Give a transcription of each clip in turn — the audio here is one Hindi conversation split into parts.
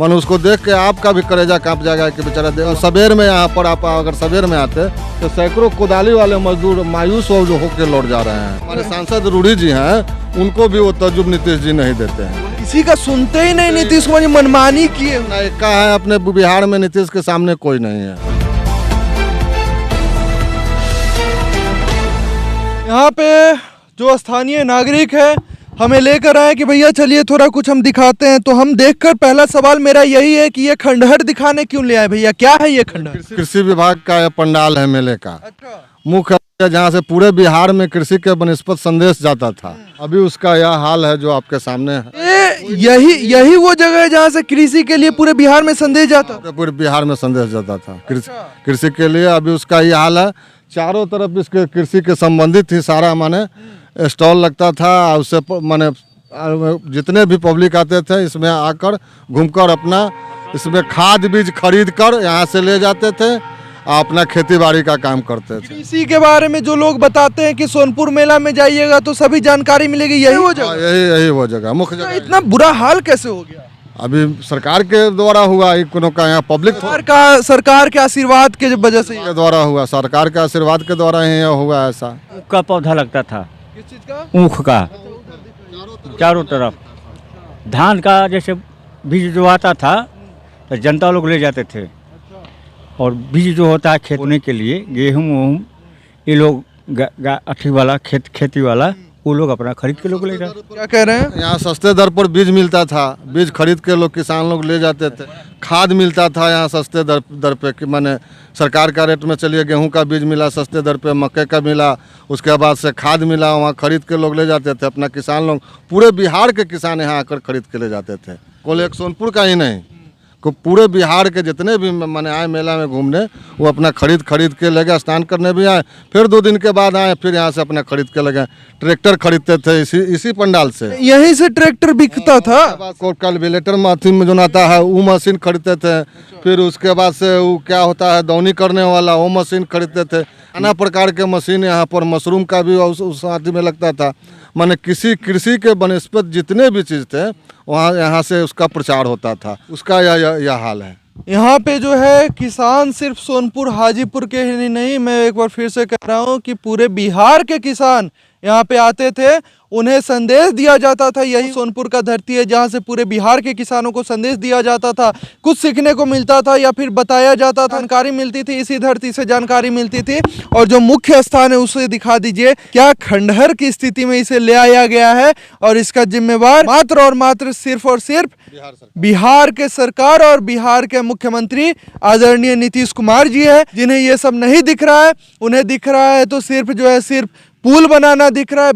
मन उसको देख के आपका भी कलेजा कांप जाएगा कि बेचारा सवेर में यहाँ पर आप अगर सवेर में आते तो सैकड़ों कुदाली वाले मजदूर मायूस होकर लौट जा रहे हैं। हमारे सांसद रूढ़ी जी हैं, उनको भी वो तजुब नीतीश जी नहीं देते हैं। किसी का सुनते ही नहीं, नीतीश कुमार जी मनमानी किए। का है अपने बिहार में नीतीश के सामने कोई नहीं है। यहाँ पे जो स्थानीय नागरिक है हमें लेकर आए कि भैया चलिए थोड़ा कुछ हम दिखाते हैं। तो हम देखकर पहला सवाल मेरा यही है कि ये खंडहर दिखाने क्यों ले आए भैया, क्या है ये खंडहर? कृषि विभाग का यह पंडाल है मेले का। अच्छा। मुख्य जहाँ से पूरे बिहार में कृषि के बनिस्पत संदेश जाता था, अभी उसका यह हाल है जो आपके सामने है। यही वो जगह है जहाँ से कृषि के लिए पूरे बिहार में संदेश जाता था। पूरे बिहार में संदेश जाता था कृषि के लिए। अभी उसका ये हाल है, चारों तरफ इसके कृषि के संबंधित ही सारा माने स्टॉल लगता था। उससे माने जितने भी पब्लिक आते थे इसमें आकर घूमकर अपना इसमें खाद बीज खरीद कर यहाँ से ले जाते थे, अपना खेती बाड़ी का काम करते थे। कृषि के बारे में जो लोग बताते हैं कि सोनपुर मेला में जाइएगा तो सभी जानकारी मिलेगी, यही वो जगह? यही वो जगह मुख्य जगह। इतना बुरा हाल कैसे हो गया? अभी सरकार के द्वारा हुआ, का यहाँ पब्लिक सरकार के आशीर्वाद के वजह से के द्वारा हुआ, सरकार के आशीर्वाद के द्वारा ही हुआ ऐसा। ऊख का पौधा लगता था। किस चीज का? ऊख का चारों तरफ। धान का जैसे बीज जो आता था तो जनता लोग ले जाते थे, और बीज जो होता है खेत बोने के लिए गेहूँ वहूँ, ये लोग अठी वाला खेती वाला वो लोग अपना खरीद के लोग ले जाते। क्या कह रहे हैं? यहाँ सस्ते दर पर बीज मिलता था, बीज खरीद के लोग किसान लोग ले जाते थे। खाद मिलता था यहाँ सस्ते दर पे कि माने सरकार का रेट में चलिए गेहूं का बीज मिला सस्ते दर पे, मक्के का मिला, उसके बाद से खाद मिला, वहाँ खरीद के लोग ले जाते थे। अपना किसान लोग पूरे बिहार के किसान यहाँ आकर खरीद के ले जाते थे। कोई एक सोनपुर का ही नहीं, को पूरे बिहार के जितने भी माने आए मेला में घूमने, वो अपना खरीद के ले गए। स्नान करने भी आए, फिर 2 दिन के बाद आए, फिर यहाँ से अपना खरीद के ले गए। ट्रैक्टर खरीदते थे इसी पंडाल से, यहीं से ट्रैक्टर बिकता था। कैलकुलेटर मशीन में जो आता है वो मशीन खरीदते थे। फिर उसके बाद से वो क्या होता है दौनी करने वाला, वो मशीन खरीदते थे। नाना प्रकार के मशीन यहाँ पर, मशरूम का भी उस आदि में लगता था। माने कृषि के बनस्पत जितने भी चीज़ थे वहाँ यहाँ से उसका प्रचार होता था। उसका यह हाल है। यहाँ पे जो है किसान सिर्फ सोनपुर हाजीपुर के ही नहीं, मैं एक बार फिर से कह रहा हूँ कि पूरे बिहार के किसान यहाँ पे आते थे, उन्हें संदेश दिया जाता था। यही सोनपुर का धरती है जहाँ से पूरे बिहार के किसानों को संदेश दिया जाता था, कुछ सीखने को मिलता था या फिर बताया जाता था, जानकारी मिलती थी, इसी धरती से जानकारी मिलती थी। और जो मुख्य स्थान है उसे दिखा दीजिए, क्या खंडहर की स्थिति में इसे ले आया गया है, और इसका जिम्मेवार मात्र और मात्र सिर्फ और सिर्फ बिहार के सरकार और बिहार के मुख्यमंत्री आदरणीय नीतीश कुमार जी है, जिन्हें ये सब नहीं दिख रहा है। उन्हें दिख रहा है तो सिर्फ जो है सिर्फ पुल बनाना दिख रहा है,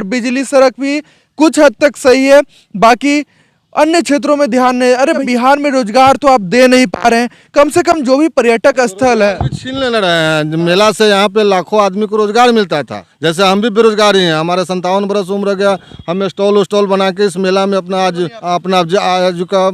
बिजली सड़क भी कुछ हद तक सही है, बाकी अन्य क्षेत्रों में ध्यान नहीं। अरे बिहार में रोजगार तो आप दे नहीं पा रहे हैं, कम से कम जो भी पर्यटक स्थल है छीन ले रहे हैं। मेला से यहाँ पे लाखों आदमी को रोजगार मिलता था, जैसे हम भी बेरोजगार ही हैं। हमारे 57 बरस उम्र गया, हम स्टॉल बना के इस मेला में अपना आजीविका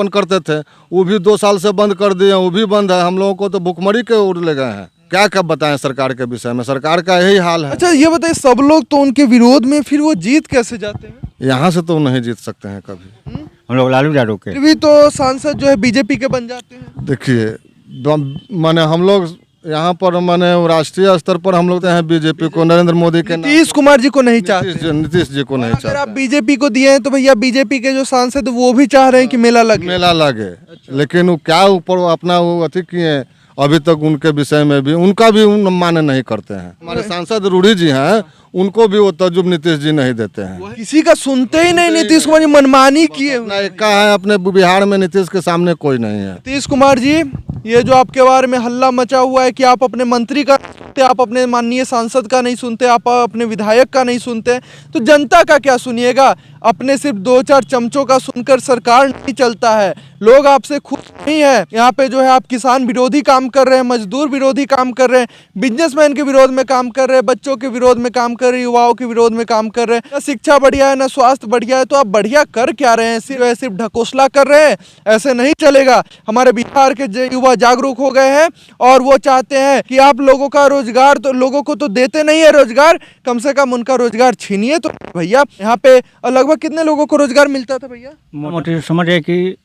करते थे। वो भी 2 साल से बंद कर दिए, वो भी बंद है। हम लोगों को तो भुखमरी के ओर ले गए हैं। क्या कब बताएं सरकार के विषय में, सरकार का यही हाल है। अच्छा ये बताइए, सब लोग तो उनके विरोध में, फिर वो जीत कैसे जाते हैं? यहाँ से तो नहीं जीत सकते हैं कभी। हम लोग लालू यादव के फिर भी तो सांसद जो है बीजेपी के बन जाते हैं। देखिए माने हम लोग यहाँ पर माने राष्ट्रीय स्तर पर हम लोग हैं बीजेपी को, नरेंद्र मोदी के, नीतीश कुमार जी को नहीं चाहते। नीतीश जी को नहीं चाहते। अगर आप बीजेपी को दिए हैं तो भैया बीजेपी के जो सांसद वो भी चाह रहे हैं कि मेला लगे। लेकिन वो क्या ऊपर अपना वो अति किए, अभी तक उनके विषय में भी उनका भी माने नहीं करते हैं। हमारे सांसद रूढ़ी जी हैं, उनको भी वो तजुब नीतीश जी नहीं देते हैं। किसी का सुनते ही नहीं, नीतीश कुमार जी मनमानी किए। का है अपने बिहार में नीतीश के सामने कोई नहीं है। नीतीश कुमार जी, ये जो आपके बारे में हल्ला मचा हुआ है कि आप अपने मंत्री का सुनते, आप अपने माननीय सांसद का नहीं सुनते, आप अपने विधायक का नहीं सुनते, तो जनता का क्या सुनिएगा? अपने सिर्फ 2-4 चमचों का सुनकर सरकार नहीं चलता है। लोग आपसे खुश नहीं है। यहाँ पे जो है आप किसान विरोधी काम कर रहे हैं, मजदूर विरोधी काम कर रहे हैं, बिजनेसमैन के विरोध में काम कर रहे हैं, बच्चों के विरोध में काम कर रहे हैं, युवाओं के विरोध में काम कर रहे हैं। ना शिक्षा बढ़िया है, ना स्वास्थ्य बढ़िया है, तो आप बढ़िया कर क्या रहे हैं? सिर्फ ढकोसला कर रहे हैं। ऐसे नहीं चलेगा। हमारे बिहार के युवा जागरूक हो गए हैं और वो चाहते हैं कि आप लोगों का रोजगार, तो लोगों को तो देते नहीं है रोजगार, कम से कम उनका रोजगार छीनिए तो भैया। यहाँ पे लगभग कितने लोगों को रोजगार मिलता था भैया? मोटी समझ है कि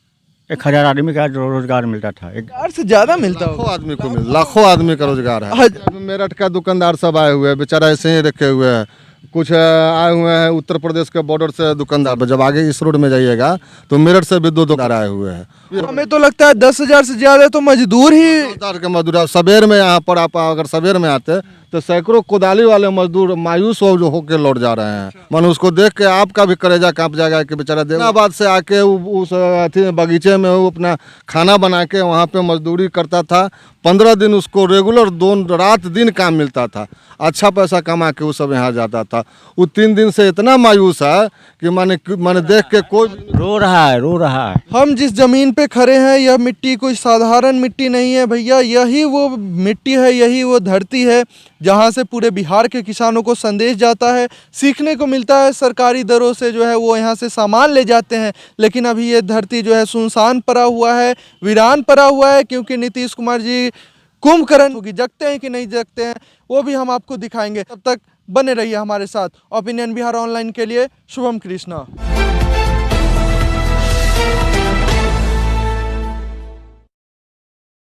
1000 आदमी का रोजगार मिलता था। हजार से ज्यादा मिलता लाखों होगा। आदमी को लाखों आदमी का रोजगार है। आज- अब मेरठ का दुकानदार सब आए हुए हैं, बेचारा ऐसे ही रखे हुए हैं। कुछ आए हुए हैं उत्तर प्रदेश के बॉर्डर से दुकानदार। जब आगे इस रोड में जाइएगा तो मेरठ से भी 2 दुकानदार आए हुए हैं। हमें तो लगता है 10,000 से ज्यादा तो मजदूर ही। दुकानदार के मजदूर अब सवेर में यहाँ पर आप अगर सवेर में आते तो सैकड़ों कोदाली वाले मजदूर मायूस होकर लौट जा रहे हैं। मन उसको देख के आपका भी कलेजा कांप जाएगा कि बेचारा देनाबाद से आके उस अथी बगीचे में वो अपना खाना बना के वहाँ पे मजदूरी करता था। 15 दिन उसको रेगुलर 2 रात दिन काम मिलता था। अच्छा पैसा कमा के वो सब यहाँ जाता था। वो 3 दिन से इतना मायूस है कि माने देख के कोई रो रहा है, रो रहा है। हम जिस जमीन पे खड़े हैं यह मिट्टी कोई साधारण मिट्टी नहीं है भैया, यही वो मिट्टी है, यही वो धरती है जहाँ से पूरे बिहार के किसानों को संदेश जाता है, सीखने को मिलता है। सरकारी दरों से जो है वो यहाँ से सामान ले जाते हैं, लेकिन अभी ये धरती जो है सुनसान पड़ा हुआ है, वीरान पड़ा हुआ है, क्योंकि नीतीश कुमार जी कुंभकर्ण होगी जगते हैं कि नहीं जगते हैं वो भी हम आपको दिखाएंगे। तब तक बने रहिए हमारे साथ। ओपिनियन बिहार ऑनलाइन के लिए शुभम कृष्णा।